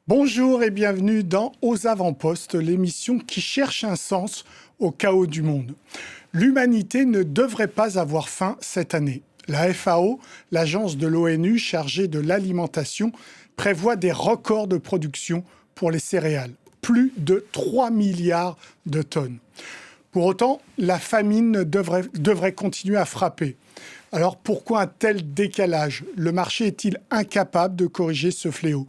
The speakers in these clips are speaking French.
Bonjour et bienvenue dans Aux Avant-Postes, l'émission qui cherche un sens au chaos du monde. L'humanité ne devrait pas avoir faim cette année. La FAO, l'agence de l'ONU chargée de l'alimentation, prévoit des records de production pour les céréales. Plus de 3 milliards de tonnes. Pour autant, la famine devrait continuer à frapper. Alors pourquoi un tel décalage? Le marché est-il incapable de corriger ce fléau?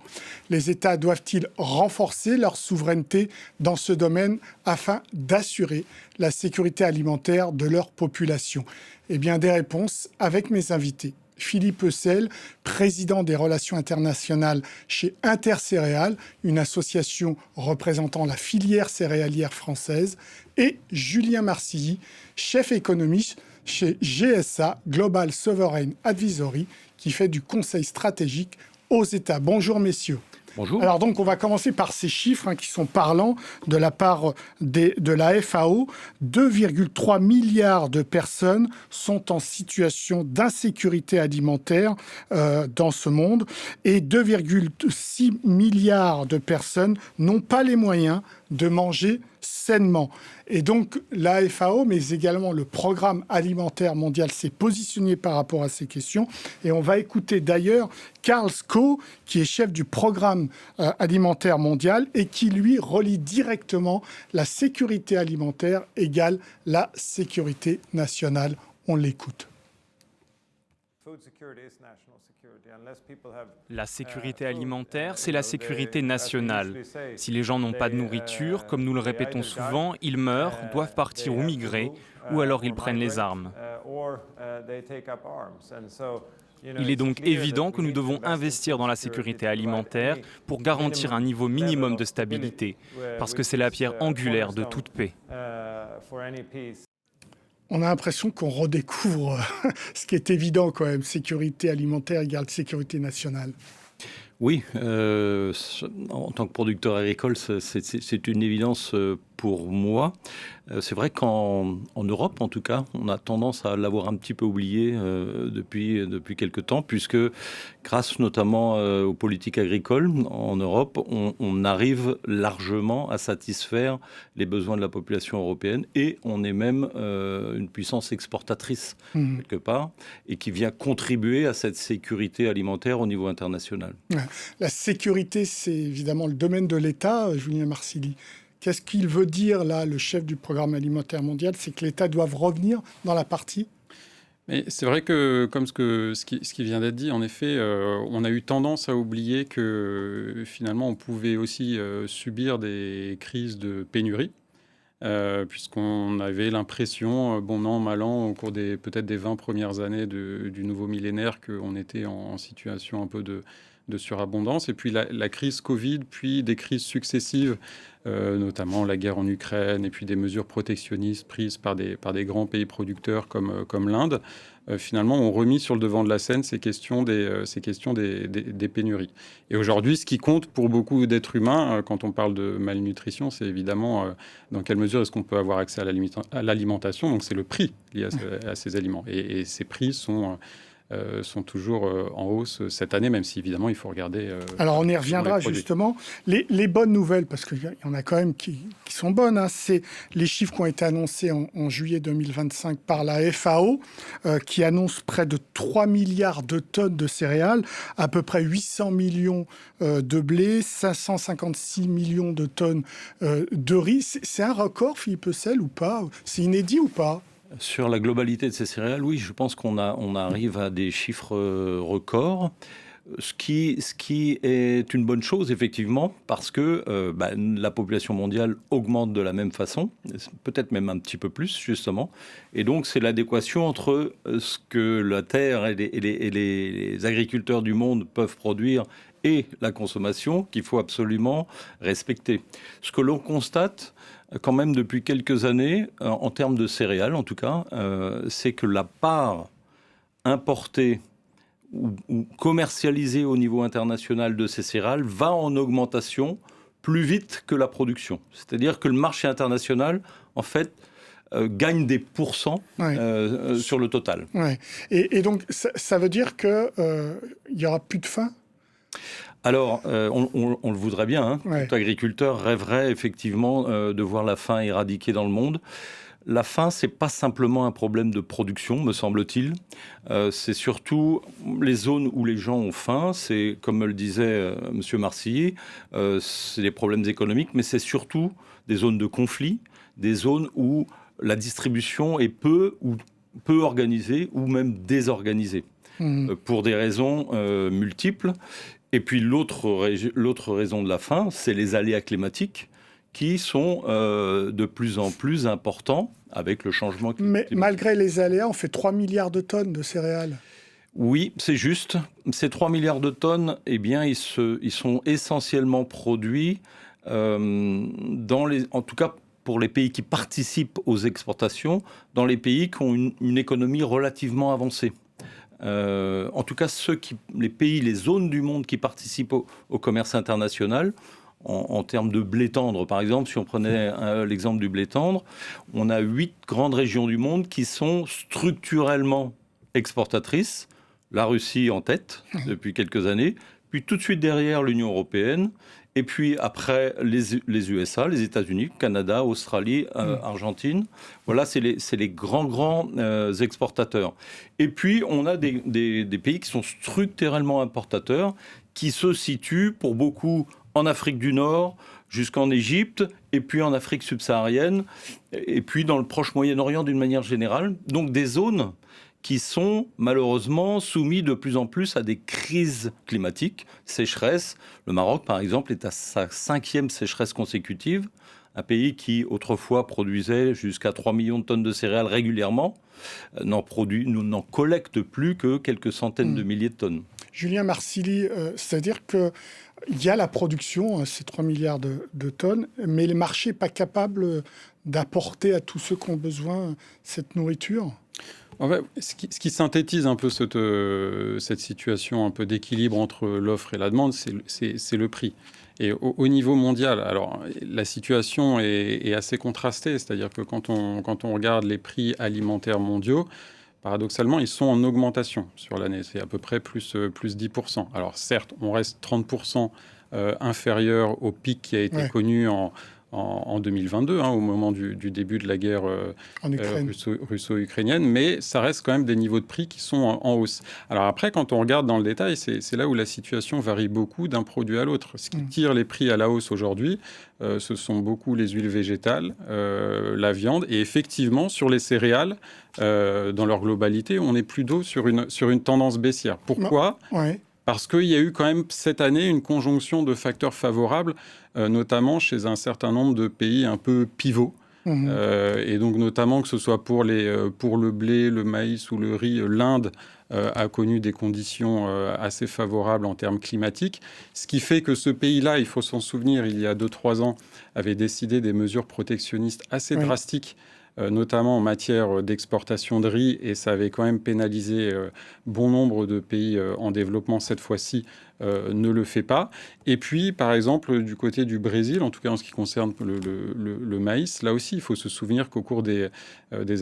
Les États doivent-ils renforcer leur souveraineté dans ce domaine afin d'assurer la sécurité alimentaire de leur population? Eh bien, des réponses avec mes invités. Philippe Heussel, président des relations internationales chez Intercéréales, une association représentant la filière céréalière française, et Julien Marcilly, chef économiste chez GSA, Global Sovereign Advisory, qui fait du conseil stratégique aux États. Bonjour messieurs. Bonjour. Alors donc on va commencer par ces chiffres qui sont parlants de la part de la FAO. 2,3 milliards de personnes sont en situation d'insécurité alimentaire dans ce monde et 2,6 milliards de personnes n'ont pas les moyens de manger sainement. Et donc la FAO, mais également le Programme alimentaire mondial s'est positionné par rapport à ces questions. Et on va écouter d'ailleurs Karl Skov, qui est chef du Programme alimentaire mondial et qui, lui, relie directement la sécurité alimentaire égale la sécurité nationale. On l'écoute. La sécurité alimentaire, c'est la sécurité nationale. Si les gens n'ont pas de nourriture, comme nous le répétons souvent, ils meurent, doivent partir ou migrer, ou alors ils prennent les armes. Il est donc évident que nous devons investir dans la sécurité alimentaire pour garantir un niveau minimum de stabilité, parce que c'est la pierre angulaire de toute paix. On a l'impression qu'on redécouvre ce qui est évident quand même, sécurité alimentaire égale sécurité nationale. Oui, en tant que producteur agricole, c'est une évidence pour moi. C'est vrai qu'en Europe, en tout cas, on a tendance à l'avoir un petit peu oublié depuis quelque temps, puisque grâce notamment aux politiques agricoles en Europe, on arrive largement à satisfaire les besoins de la population européenne et on est même une puissance exportatrice quelque part et qui vient contribuer à cette sécurité alimentaire au niveau international. La sécurité, c'est évidemment le domaine de l'État, Julien Marcilly. Qu'est-ce qu'il veut dire, là, le chef du Programme alimentaire mondial? C'est que l'État doit revenir dans la partie? Mais c'est vrai que, comme ce qui vient d'être dit, en effet, on a eu tendance à oublier que finalement, on pouvait aussi subir des crises de pénurie, puisqu'on avait l'impression, bon an, mal an, au cours peut-être des 20 premières années du nouveau millénaire, qu'on était en situation un peu de surabondance. Et puis la crise Covid, puis des crises successives, notamment la guerre en Ukraine, et puis des mesures protectionnistes prises par des grands pays producteurs comme l'Inde, finalement ont remis sur le devant de la scène ces questions des pénuries. Et aujourd'hui, ce qui compte pour beaucoup d'êtres humains, quand on parle de malnutrition, c'est évidemment dans quelle mesure est-ce qu'on peut avoir accès à l'alimentation. Donc c'est le prix lié à ces aliments. Et ces prix sont toujours en hausse cette année, même si évidemment il faut regarder... Alors on y reviendra justement. Les bonnes nouvelles, parce qu'il y en a quand même qui sont bonnes, hein, c'est les chiffres qui ont été annoncés en juillet 2025 par la FAO, qui annonce près de 3 milliards de tonnes de céréales, à peu près 800 millions de blé, 556 millions de tonnes de riz. C'est un record, Philippe Heussel, ou pas? C'est inédit ou pas? Sur la globalité de ces céréales, oui, je pense qu'on arrive à des chiffres records, ce qui est une bonne chose, effectivement, parce que la population mondiale augmente de la même façon, peut-être même un petit peu plus, justement. Et donc, c'est l'adéquation entre ce que la terre et les agriculteurs du monde peuvent produire et la consommation qu'il faut absolument respecter. Ce que l'on constate quand même depuis quelques années, en termes de céréales en tout cas, c'est que la part importée ou commercialisée au niveau international de ces céréales va en augmentation plus vite que la production. C'est-à-dire que le marché international, en fait, gagne des pourcents sur le total. Ouais. Et donc, ça veut dire qu'il n'y aura plus de faim ? Alors, on le voudrait bien. Hein. Ouais. Tout agriculteur rêverait effectivement de voir la faim éradiquée dans le monde. La faim, c'est pas simplement un problème de production, me semble-t-il. C'est surtout les zones où les gens ont faim. C'est, comme me le disait Monsieur Marcilly, c'est des problèmes économiques, mais c'est surtout des zones de conflit, des zones où la distribution est peu organisée ou même désorganisée, pour des raisons multiples. Et puis l'autre raison de la faim, c'est les aléas climatiques qui sont de plus en plus importants avec le changement climatique. Mais malgré les aléas, on fait 3 milliards de tonnes de céréales. Oui, c'est juste. Ces 3 milliards de tonnes, eh bien, ils sont essentiellement produits en tout cas pour les pays qui participent aux exportations, dans les pays qui ont une économie relativement avancée. En tout cas, les pays, les zones du monde qui participent au commerce international, en termes de blé tendre, par exemple, si on prenait l'exemple du blé tendre, on a 8 grandes régions du monde qui sont structurellement exportatrices. La Russie en tête depuis quelques années, puis tout de suite derrière l'Union européenne, et puis après les USA, les États-Unis, Canada, Australie, Argentine. Voilà, c'est les grands exportateurs. Et puis on a des pays qui sont structurellement importateurs, qui se situent pour beaucoup en Afrique du Nord, jusqu'en Égypte, et puis en Afrique subsaharienne, et puis dans le Proche-Moyen-Orient d'une manière générale. Donc des zones qui sont malheureusement soumis de plus en plus à des crises climatiques, sécheresse. Le Maroc, par exemple, est à sa 5e sécheresse consécutive. Un pays qui, autrefois, produisait jusqu'à 3 millions de tonnes de céréales régulièrement, n'en collecte plus que quelques centaines de milliers de tonnes. Julien Marcilly, c'est-à-dire qu'il y a la production, ces 3 milliards de tonnes, mais le marché n'est pas capable d'apporter à tous ceux qui ont besoin cette nourriture ? En fait, ce qui synthétise un peu cette situation un peu d'équilibre entre l'offre et la demande, c'est le prix. Et au niveau mondial, alors la situation est assez contrastée, c'est-à-dire que quand on regarde les prix alimentaires mondiaux, paradoxalement, ils sont en augmentation sur l'année. C'est à peu près plus 10%. Alors certes, on reste 30% inférieur au pic qui a été connu en 2022, au moment du début de la guerre russo-ukrainienne, mais ça reste quand même des niveaux de prix qui sont en hausse. Alors après, quand on regarde dans le détail, c'est là où la situation varie beaucoup d'un produit à l'autre. Ce qui tire les prix à la hausse aujourd'hui, ce sont beaucoup les huiles végétales, la viande, et effectivement, sur les céréales, dans leur globalité, on est plutôt sur une tendance baissière. Pourquoi ? Parce qu'il y a eu quand même cette année une conjonction de facteurs favorables, notamment chez un certain nombre de pays un peu pivots. Et donc notamment que ce soit pour le blé, le maïs ou le riz, l'Inde a connu des conditions assez favorables en termes climatiques. Ce qui fait que ce pays-là, il faut s'en souvenir, il y a 2-3 ans, avait décidé des mesures protectionnistes assez drastiques, notamment en matière d'exportation de riz, et ça avait quand même pénalisé bon nombre de pays en développement. Cette fois-ci, ne le fait pas. Et puis, par exemple, du côté du Brésil, en tout cas en ce qui concerne le maïs, là aussi, il faut se souvenir qu'au cours des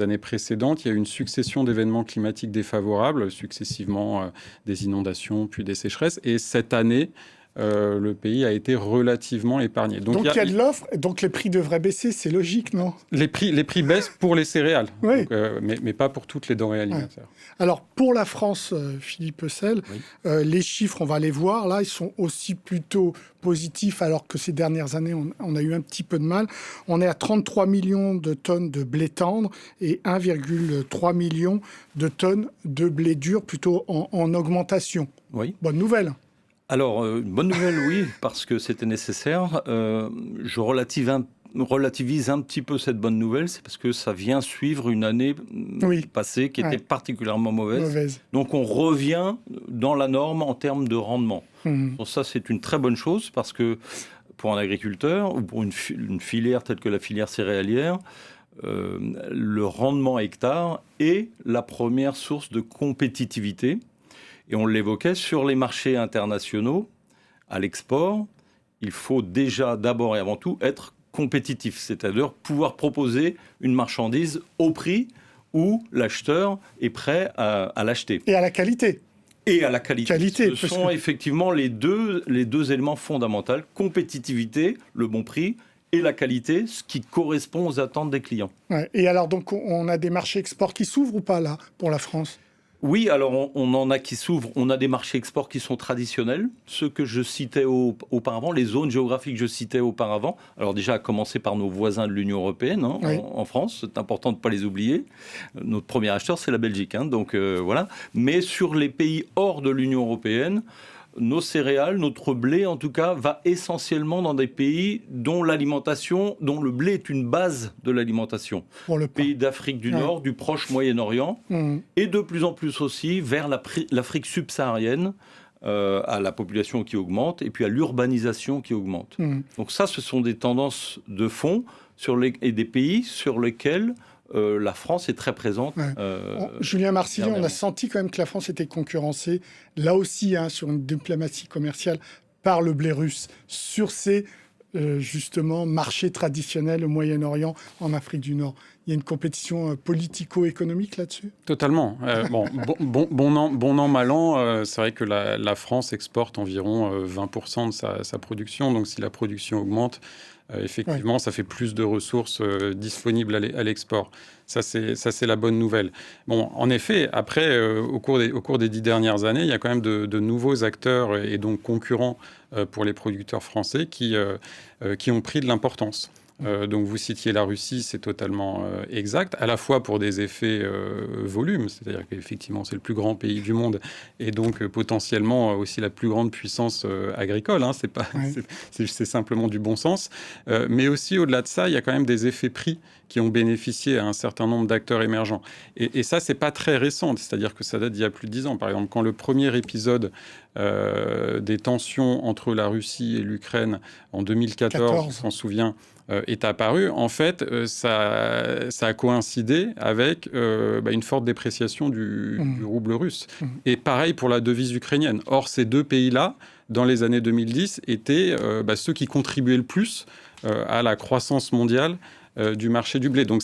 années précédentes, il y a eu une succession d'événements climatiques défavorables, successivement des inondations, puis des sécheresses. Et cette année, le pays a été relativement épargné. Donc il y a de l'offre, donc les prix devraient baisser, c'est logique, non ? Les prix baissent pour les céréales, donc, mais pas pour toutes les denrées alimentaires. Alors pour la France, Philippe Hessel, les chiffres, on va les voir, là, ils sont aussi plutôt positifs, alors que ces dernières années, on a eu un petit peu de mal. On est à 33 millions de tonnes de blé tendre et 1,3 million de tonnes de blé dur, plutôt en augmentation. Oui. Bonne nouvelle. Alors, bonne nouvelle, oui, parce que c'était nécessaire. Je relativise un petit peu cette bonne nouvelle, c'est parce que ça vient suivre une année passée qui était particulièrement mauvaise. Donc, on revient dans la norme en termes de rendement. Donc ça, c'est une très bonne chose, parce que pour un agriculteur ou pour une filière telle que la filière céréalière, le rendement hectare est la première source de compétitivité. Et on l'évoquait, sur les marchés internationaux, à l'export, il faut déjà, d'abord et avant tout, être compétitif, c'est-à-dire pouvoir proposer une marchandise au prix où l'acheteur est prêt à l'acheter. Et à la qualité. Et à la qualité. Ce sont que... effectivement les deux éléments fondamentaux, compétitivité, le bon prix, et la qualité, ce qui correspond aux attentes des clients. Ouais. Et alors, donc, on a des marchés export qui s'ouvrent ou pas, là, pour la France ? Oui, alors on en a qui s'ouvrent. On a des marchés export qui sont traditionnels, ceux que je citais auparavant, les zones géographiques que je citais auparavant. Alors déjà, à commencer par nos voisins de l'Union européenne, oui. en France, c'est important de ne pas les oublier. Notre premier acheteur, c'est la Belgique, donc voilà. Mais sur les pays hors de l'Union européenne, nos céréales, notre blé en tout cas, va essentiellement dans des pays dont le blé est une base de l'alimentation. Pour le pays d'Afrique du Nord, du proche Moyen-Orient, et de plus en plus aussi vers l'Afrique subsaharienne, à la population qui augmente, et puis à l'urbanisation qui augmente. Donc ça, ce sont des tendances de fond et des pays sur lesquels la France est très présente. Julien Marcilly, on a senti quand même que la France était concurrencée, là aussi, sur une diplomatie commerciale, par le blé russe, sur ces, justement, marchés traditionnels au Moyen-Orient, en Afrique du Nord. Il y a une compétition politico-économique là-dessus ? Totalement. Bon an, mal an, c'est vrai que la France exporte environ 20% de sa production. Donc, si la production augmente, effectivement, ça fait plus de ressources disponibles à l'export. Ça, c'est la bonne nouvelle. Bon, en effet, après, au cours des 10 dernières années, il y a quand même de nouveaux acteurs et donc concurrents pour les producteurs français qui ont pris de l'importance. Donc vous citiez la Russie, c'est totalement exact, à la fois pour des effets volume, c'est-à-dire qu'effectivement c'est le plus grand pays du monde et donc potentiellement aussi la plus grande puissance agricole, c'est simplement du bon sens, mais aussi au-delà de ça, il y a quand même des effets prix qui ont bénéficié à un certain nombre d'acteurs émergents. Et ça, c'est pas très récent, c'est-à-dire que ça date d'il y a plus de 10 ans. Par exemple, quand le premier épisode des tensions entre la Russie et l'Ukraine en 2014, on s'en souvient, est apparu, en fait, ça a coïncidé avec une forte dépréciation du rouble russe. Et pareil pour la devise ukrainienne. Or, ces deux pays-là, dans les années 2010, étaient ceux qui contribuaient le plus à la croissance mondiale du marché du blé. Donc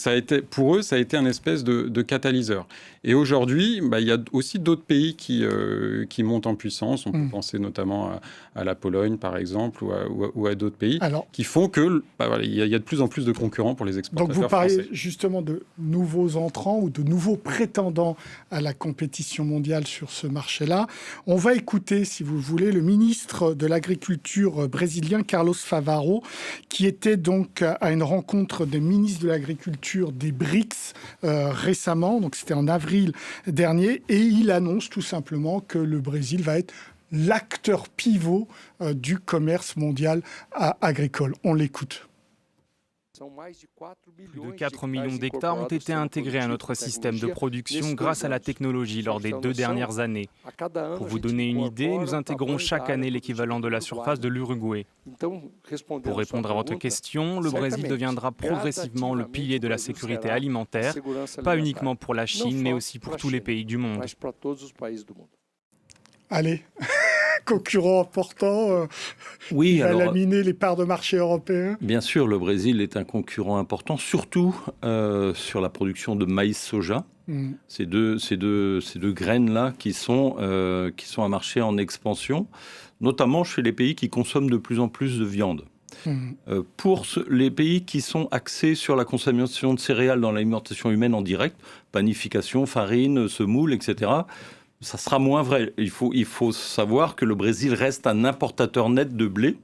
pour eux, ça a été un espèce de catalyseur. Et aujourd'hui, il y a aussi d'autres pays qui montent en puissance. On peut penser notamment à la Pologne, par exemple, ou à d'autres pays, qui font que il y a de plus en plus de concurrents pour les exportateurs français. Donc vous parlez français. justement de nouveaux entrants ou de nouveaux prétendants à la compétition mondiale sur ce marché-là. On va écouter, si vous voulez, le ministre de l'Agriculture brésilien, Carlos Favaro, qui était donc à une rencontre des ministres de l'Agriculture des BRICS récemment, donc c'était en avril dernier, et il annonce tout simplement que le Brésil va être l'acteur pivot du commerce mondial agricole. On l'écoute. Plus de 4 millions d'hectares ont été intégrés à notre système de production grâce à la technologie lors des 2 dernières années. Pour vous donner une idée, nous intégrons chaque année l'équivalent de la surface de l'Uruguay. Pour répondre à votre question, le Brésil deviendra progressivement le pilier de la sécurité alimentaire, pas uniquement pour la Chine, mais aussi pour tous les pays du monde. Allez, concurrent important, oui, il va laminer les parts de marché européens. Bien sûr, le Brésil est un concurrent important, surtout sur la production de maïs-soja. Ces deux graines-là qui sont un marché en expansion, notamment chez les pays qui consomment de plus en plus de viande. Pour les pays qui sont axés sur la consommation de céréales dans l'alimentation humaine en direct, panification, farine, semoule, etc., ça sera moins vrai. Il faut savoir que le Brésil reste un importateur net de blé.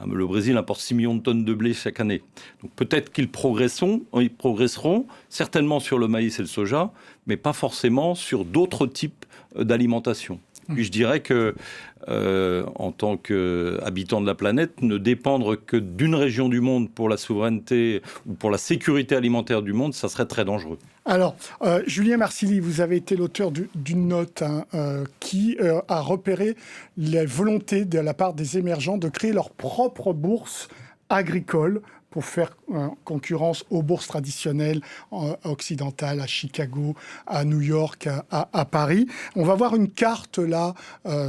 Le Brésil importe 6 millions de tonnes de blé chaque année. Donc peut-être qu'ils progresseront, certainement sur le maïs et le soja, mais pas forcément sur d'autres types d'alimentation. Puis je dirais que, en tant qu'habitant de la planète, ne dépendre que d'une région du monde pour la souveraineté ou pour la sécurité alimentaire du monde, ça serait très dangereux. Alors, Julien Marcilly, vous avez été l'auteur d'une note qui a repéré la volonté de la part des émergents de créer leur propre bourse agricole pour faire concurrence aux bourses traditionnelles occidentales, à Chicago, à New York, à Paris. On va voir une carte là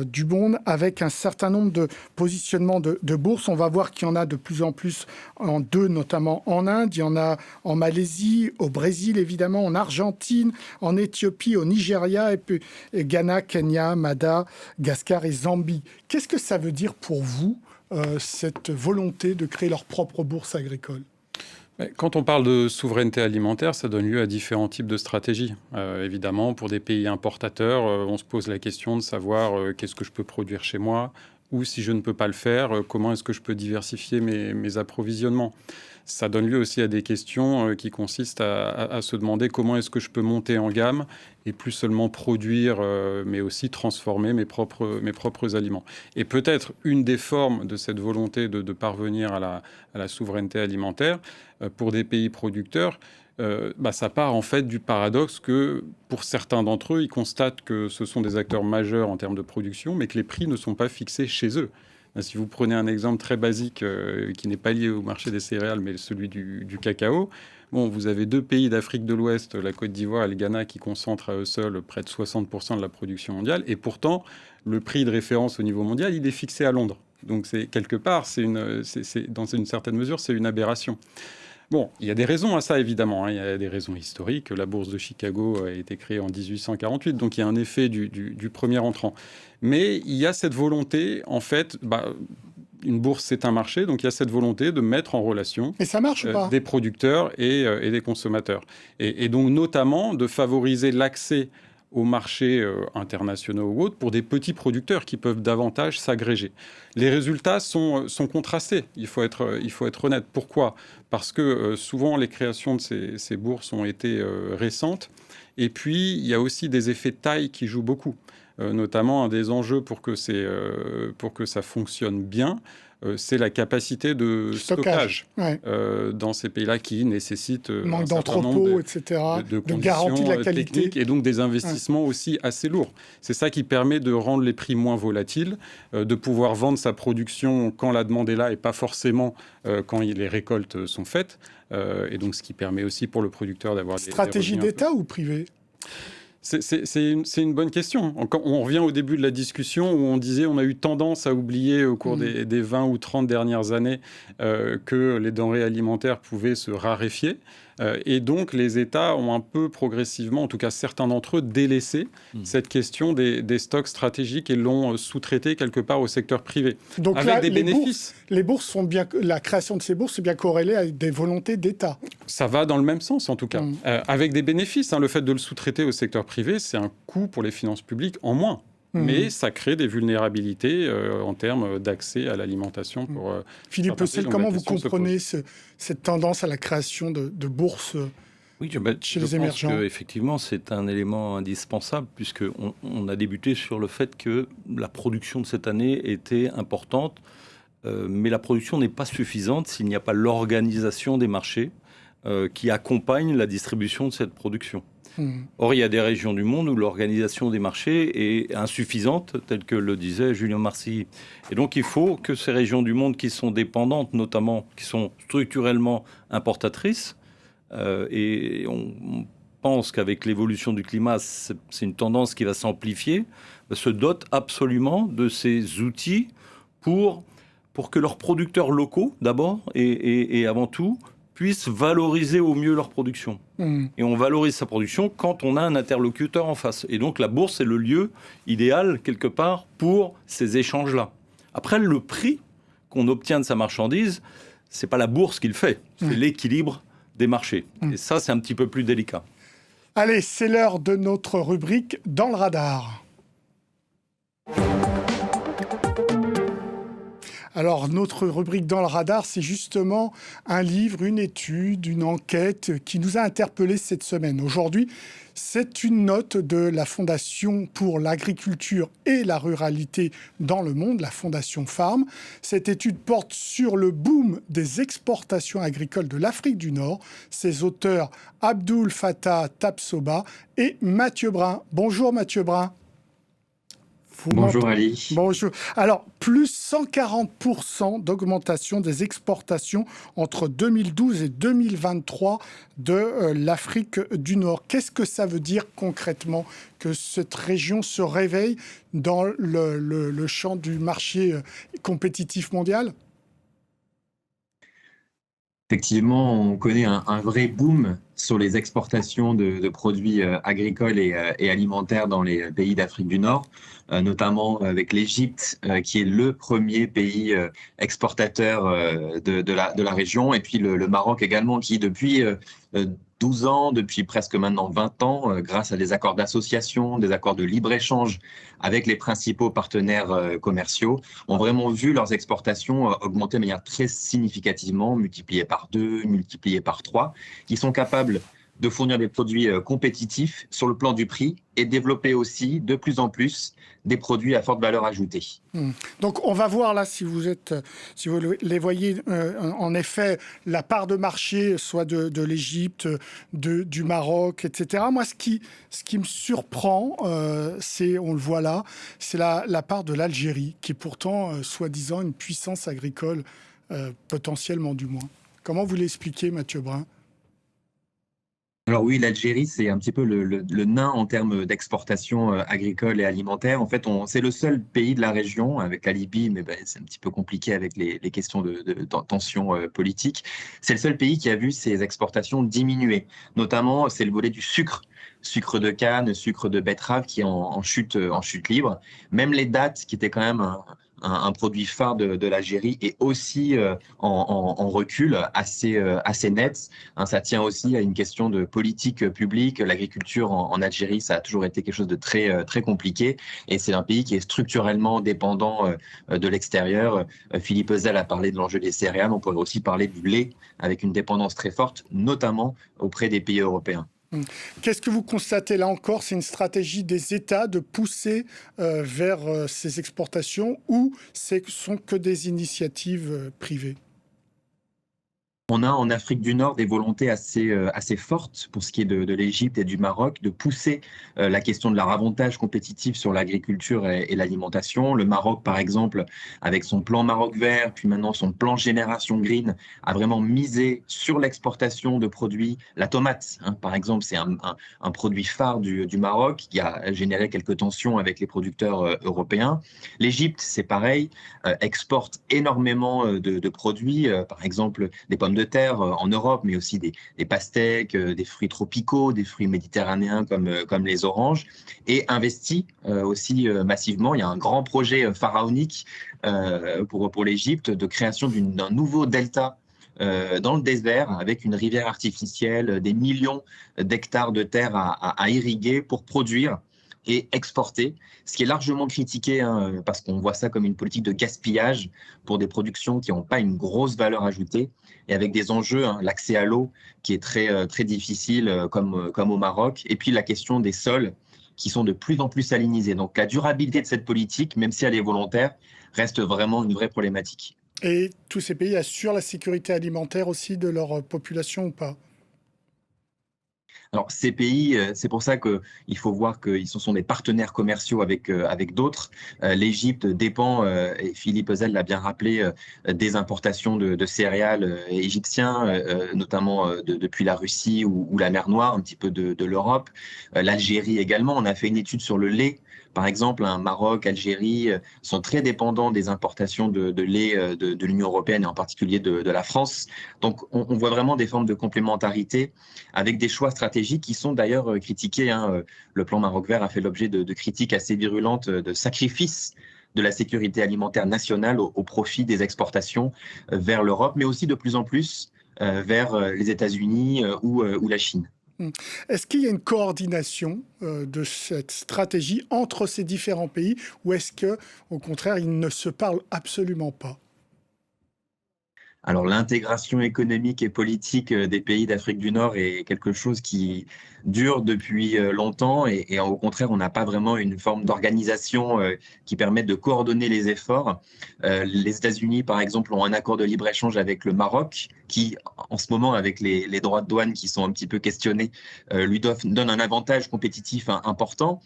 du monde avec un certain nombre de positionnements de bourses. On va voir qu'il y en a de plus en plus en deux, notamment en Inde. Il y en a en Malaisie, au Brésil évidemment, en Argentine, en Éthiopie, au Nigeria, et puis Ghana, Kenya, Madagascar et Zambie. Qu'est-ce que ça veut dire pour vous, cette volonté de créer leur propre bourse agricole? Quand on parle de souveraineté alimentaire, ça donne lieu à différents types de stratégies. Évidemment, pour des pays importateurs, on se pose la question de savoir qu'est-ce que je peux produire chez moi, ou si je ne peux pas le faire, comment est-ce que je peux diversifier mes approvisionnements. Ça donne lieu aussi à des questions qui consistent à se demander comment est-ce que je peux monter en gamme et plus seulement produire, mais aussi transformer mes propres aliments. Et peut-être une des formes de cette volonté de parvenir à la souveraineté alimentaire pour des pays producteurs, ça part en fait du paradoxe que pour certains d'entre eux, ils constatent que ce sont des acteurs majeurs en termes de production, mais que les prix ne sont pas fixés chez eux. Si vous prenez un exemple très basique qui n'est pas lié au marché des céréales, mais celui du cacao, vous avez deux pays d'Afrique de l'Ouest, la Côte d'Ivoire et le Ghana, qui concentrent à eux seuls près de 60% de la production mondiale. Et pourtant, le prix de référence au niveau mondial, il est fixé à Londres. Donc, quelque part, dans une certaine mesure, c'est une aberration. Bon, il y a des raisons à ça, évidemment. Il y a des raisons historiques. La bourse de Chicago a été créée en 1848, donc il y a un effet du premier entrant. Mais il y a cette volonté, en fait, une bourse, c'est un marché, donc il y a cette volonté de mettre en relation et ça marche ou pas des producteurs et des consommateurs. Et donc, notamment, de favoriser l'accès aux marchés internationaux ou autres pour des petits producteurs qui peuvent davantage s'agréger. Les résultats sont contrastés, il faut être honnête. Pourquoi ? Parce que souvent les créations de ces bourses ont été récentes, et puis il y a aussi des effets de taille qui jouent beaucoup. Notamment un des enjeux pour que ça fonctionne bien, c'est la capacité de stockage dans ces pays-là qui nécessite manque d'entrepôts, etc., de garantie de la qualité. Techniques et donc des investissements aussi assez lourds. C'est ça qui permet de rendre les prix moins volatiles, de pouvoir vendre sa production quand la demande est là et pas forcément quand les récoltes sont faites. Et donc ce qui permet aussi pour le producteur d'avoir des stratégie d'État ou privée? C'est une bonne question. On revient au début de la discussion où on disait on a eu tendance à oublier au cours des 20 ou 30 dernières années que les denrées alimentaires pouvaient se raréfier. Et donc, les États ont un peu progressivement, en tout cas certains d'entre eux, délaissé cette question des stocks stratégiques et l'ont sous-traité quelque part au secteur privé. Donc avec là, des bénéfices. Les bourses sont bien, la création de ces bourses est bien corrélée avec des volontés d'État. Ça va dans le même sens, en tout cas. Avec des bénéfices. Le fait de le sous-traiter au secteur privé, c'est un coût pour les finances publiques en moins. Mais ça crée des vulnérabilités en termes d'accès à l'alimentation pour Philippe Pecel, comment vous comprenez cette tendance à la création de bourses chez les émergents? Je pense qu'effectivement, c'est un élément indispensable puisqu'on a débuté sur le fait que la production de cette année était importante, mais la production n'est pas suffisante s'il n'y a pas l'organisation des marchés qui accompagne la distribution de cette production. Or, il y a des régions du monde où l'organisation des marchés est insuffisante, telle que le disait Julien Marcilly. Et donc, il faut que ces régions du monde qui sont dépendantes, notamment, qui sont structurellement importatrices, et on pense qu'avec l'évolution du climat, c'est une tendance qui va s'amplifier, se dotent absolument de ces outils pour que leurs producteurs locaux, d'abord, et avant tout, puissent valoriser au mieux leur production. Et on valorise sa production quand on a un interlocuteur en face. Et donc la bourse est le lieu idéal, quelque part, pour ces échanges-là. Après, le prix qu'on obtient de sa marchandise, c'est pas la bourse qui le fait, c'est l'équilibre des marchés. Et ça, c'est un petit peu plus délicat. Allez, c'est l'heure de notre rubrique Dans le radar. Alors, notre rubrique Dans le radar, c'est justement un livre, une étude, une enquête qui nous a interpellés cette semaine. Aujourd'hui, c'est une note de la Fondation pour l'agriculture et la ruralité dans le monde, la Fondation Farm. Cette étude porte sur le boom des exportations agricoles de l'Afrique du Nord. Ses auteurs, Abdul Fattah Tabsoba et Mathieu Brun. Bonjour Mathieu Brun. Bonjour Ali. Bonjour. Alors, plus 140% d'augmentation des exportations entre 2012 et 2023 de l'Afrique du Nord. Qu'est-ce que ça veut dire concrètement que cette région se réveille dans le champ du marché compétitif mondial ? Effectivement, on connaît un vrai boom sur les exportations de produits agricoles et alimentaires dans les pays d'Afrique du Nord, notamment avec l'Égypte, qui est le premier pays exportateur de la région, et puis le Maroc également, qui depuis 12 ans, depuis presque maintenant 20 ans, grâce à des accords d'association, des accords de libre-échange avec les principaux partenaires commerciaux, ont vraiment vu leurs exportations augmenter de manière très significativement, multipliées par 2, multipliées par 3, qui sont capables de fournir des produits compétitifs sur le plan du prix et développer aussi de plus en plus des produits à forte valeur ajoutée. Donc on va voir là, si vous les voyez, en effet, la part de marché, soit de l'Égypte, du Maroc, etc. Moi, ce qui me surprend, on le voit là, c'est la part de l'Algérie, qui est pourtant, soi-disant, une puissance agricole, potentiellement du moins. Comment vous l'expliquez, Mathieu Brun ? Alors oui, l'Algérie, c'est un petit peu le nain en termes d'exportation agricole et alimentaire. En fait, c'est le seul pays de la région, avec la Libye, mais c'est un petit peu compliqué avec les questions de tensions politiques. C'est le seul pays qui a vu ses exportations diminuer. Notamment, c'est le volet du sucre de canne, sucre de betterave qui est en chute libre. Même les dattes, qui étaient quand même un produit phare de l'Algérie, est aussi en recul assez net. Ça tient aussi à une question de politique publique. L'agriculture en Algérie, ça a toujours été quelque chose de très compliqué, et c'est un pays qui est structurellement dépendant de l'extérieur. Philippe Ezel a parlé de l'enjeu des céréales, on pourrait aussi parler du lait, avec une dépendance très forte, notamment auprès des pays européens. Qu'est-ce que vous constatez là encore ? C'est une stratégie des États de pousser vers ces exportations, ou ce sont que des initiatives privées ? On a en Afrique du Nord des volontés assez fortes pour ce qui est de l'Égypte et du Maroc, de pousser la question de leur avantage compétitif sur l'agriculture et l'alimentation. Le Maroc, par exemple, avec son plan Maroc vert, puis maintenant son plan Génération Green, a vraiment misé sur l'exportation de produits. La tomate, par exemple, c'est un produit phare du Maroc, qui a généré quelques tensions avec les producteurs européens. L'Égypte, c'est pareil, exporte énormément de produits, par exemple des pommes de terre en Europe, mais aussi des pastèques, des fruits tropicaux, des fruits méditerranéens comme les oranges, et investit aussi massivement. Il y a un grand projet pharaonique pour l'Égypte de création d'un nouveau delta dans le désert, avec une rivière artificielle, des millions d'hectares de terre à irriguer pour produire et exporter, ce qui est largement critiqué, parce qu'on voit ça comme une politique de gaspillage pour des productions qui n'ont pas une grosse valeur ajoutée, et avec des enjeux, l'accès à l'eau qui est très difficile, comme au Maroc, et puis la question des sols qui sont de plus en plus salinisés. Donc la durabilité de cette politique, même si elle est volontaire, reste vraiment une vraie problématique. Et tous ces pays assurent la sécurité alimentaire aussi de leur population ou pas ? Alors, ces pays, c'est pour ça qu'il faut voir qu'ils sont des partenaires commerciaux avec d'autres. L'Égypte dépend, et Philippe Ezel l'a bien rappelé, des importations de céréales égyptiens, notamment depuis la Russie ou la mer Noire, un petit peu de l'Europe. L'Algérie également, on a fait une étude sur le lait. Par exemple, Maroc, Algérie sont très dépendants des importations de lait de l'Union européenne, et en particulier de la France. Donc, on voit vraiment des formes de complémentarité avec des choix stratégiques qui sont d'ailleurs critiqués. Le plan Maroc vert a fait l'objet de critiques assez virulentes, de sacrifices de la sécurité alimentaire nationale au profit des exportations vers l'Europe, mais aussi de plus en plus vers les États-Unis ou la Chine. Est-ce qu'il y a une coordination de cette stratégie entre ces différents pays, ou est-ce qu'au contraire, ils ne se parlent absolument pas ? Alors l'intégration économique et politique des pays d'Afrique du Nord est quelque chose qui dure depuis longtemps et au contraire, on n'a pas vraiment une forme d'organisation qui permette de coordonner les efforts. Les États-Unis, par exemple, ont un accord de libre-échange avec le Maroc qui, en ce moment, avec les droits de douane qui sont un petit peu questionnés, lui donne un avantage compétitif important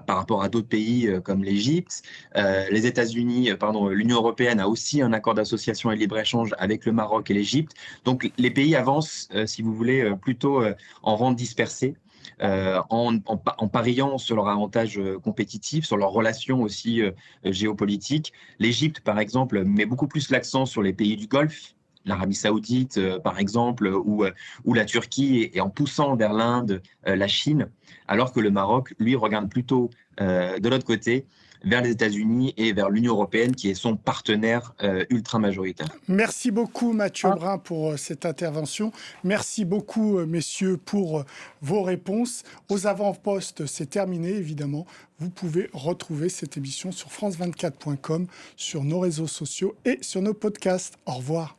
par rapport à d'autres pays comme l'Égypte. Les États-Unis, l'Union européenne a aussi un accord d'association et de libre-échange avec le Maroc et l'Égypte. Donc les pays avancent, si vous voulez, plutôt en rang dispersé. En pariant sur leur avantage compétitif, sur leurs relations aussi géopolitiques. L'Égypte, par exemple, met beaucoup plus l'accent sur les pays du Golfe, l'Arabie Saoudite, par exemple, ou la Turquie, et en poussant vers l'Inde, la Chine, alors que le Maroc, lui, regarde plutôt de l'autre côté, vers les États-Unis et vers l'Union européenne, qui est son partenaire ultra majoritaire. Merci beaucoup Mathieu Brun pour cette intervention. Merci beaucoup messieurs pour vos réponses. Aux avant-postes, c'est terminé évidemment. Vous pouvez retrouver cette émission sur france24.com, sur nos réseaux sociaux et sur nos podcasts. Au revoir.